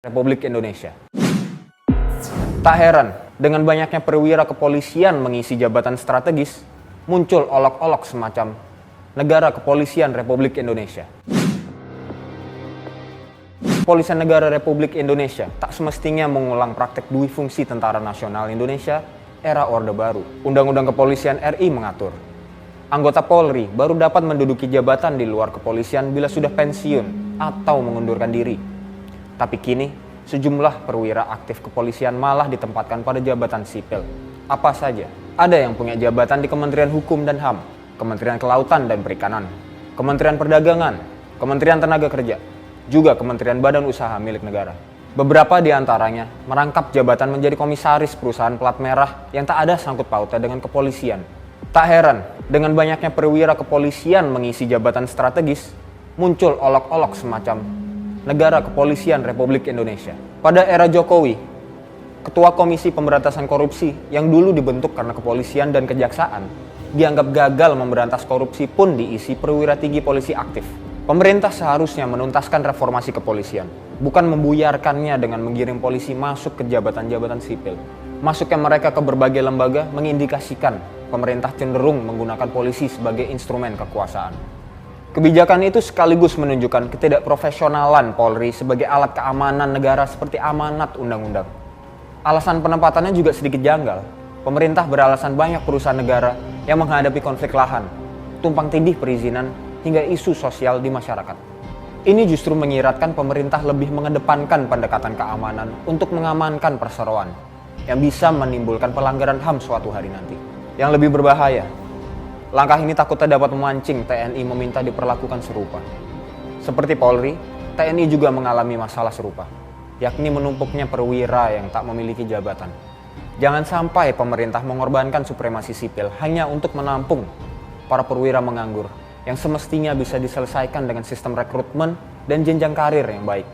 Republik Indonesia. Tak heran, dengan banyaknya perwira kepolisian mengisi jabatan strategis, muncul olok-olok semacam Negara Kepolisian Republik Indonesia. Kepolisian Negara Republik Indonesia tak semestinya mengulang praktek dui fungsi Tentara Nasional Indonesia era Orde Baru. Undang-Undang Kepolisian RI mengatur, anggota Polri baru dapat menduduki jabatan di luar kepolisian bila sudah pensiun atau mengundurkan diri. Tapi kini, sejumlah perwira aktif kepolisian malah ditempatkan pada jabatan sipil. Apa saja? Ada yang punya jabatan di Kementerian Hukum dan HAM, Kementerian Kelautan dan Perikanan, Kementerian Perdagangan, Kementerian Tenaga Kerja, juga Kementerian Badan Usaha milik negara. Beberapa di antaranya merangkap jabatan menjadi komisaris perusahaan plat merah yang tak ada sangkut pautnya dengan kepolisian. Tak heran, dengan banyaknya perwira kepolisian mengisi jabatan strategis, muncul olok-olok semacam Negara Kepolisian Republik Indonesia. Pada era Jokowi, Ketua Komisi Pemberantasan Korupsi yang dulu dibentuk karena kepolisian dan kejaksaan, dianggap gagal memberantas korupsi pun diisi perwira tinggi polisi aktif. Pemerintah seharusnya menuntaskan reformasi kepolisian, bukan membuyarkannya dengan menggiring polisi masuk ke jabatan-jabatan sipil. Masuknya mereka ke berbagai lembaga mengindikasikan pemerintah cenderung menggunakan polisi sebagai instrumen kekuasaan. Kebijakan itu sekaligus menunjukkan ketidakprofesionalan Polri sebagai alat keamanan negara seperti amanat undang-undang. Alasan penempatannya juga sedikit janggal. Pemerintah beralasan banyak perusahaan negara yang menghadapi konflik lahan, tumpang tindih perizinan, hingga isu sosial di masyarakat. Ini justru menyiratkan pemerintah lebih mengedepankan pendekatan keamanan untuk mengamankan perseroan yang bisa menimbulkan pelanggaran HAM suatu hari nanti. Yang lebih berbahaya, langkah ini takutnya dapat memancing TNI meminta diperlakukan serupa. Seperti Polri, TNI juga mengalami masalah serupa, yakni menumpuknya perwira yang tak memiliki jabatan. Jangan sampai pemerintah mengorbankan supremasi sipil hanya untuk menampung para perwira menganggur yang semestinya bisa diselesaikan dengan sistem rekrutmen dan jenjang karir yang baik.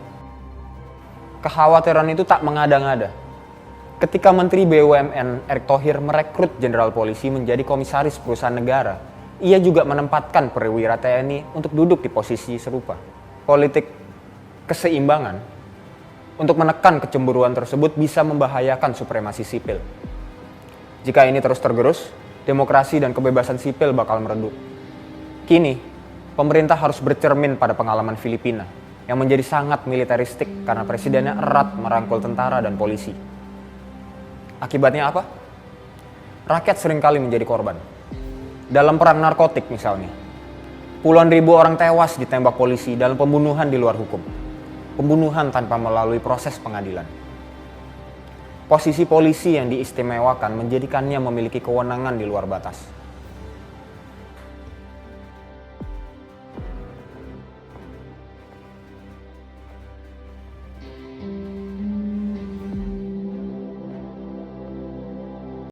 Kekhawatiran itu tak mengada-ngada ketika Menteri BUMN Erick Thohir merekrut Jenderal Polisi menjadi komisaris perusahaan negara. Ia juga menempatkan perwira TNI untuk duduk di posisi serupa. Politik keseimbangan untuk menekan kecemburuan tersebut bisa membahayakan supremasi sipil. Jika ini terus tergerus, demokrasi dan kebebasan sipil bakal meredup. Kini, pemerintah harus bercermin pada pengalaman Filipina yang menjadi sangat militeristik karena presidennya erat merangkul tentara dan polisi. Akibatnya apa? Rakyat seringkali menjadi korban. Dalam perang narkotik misalnya, puluhan ribu orang tewas ditembak polisi dalam pembunuhan di luar hukum. Pembunuhan tanpa melalui proses pengadilan. Posisi polisi yang diistimewakan menjadikannya memiliki kewenangan di luar batas.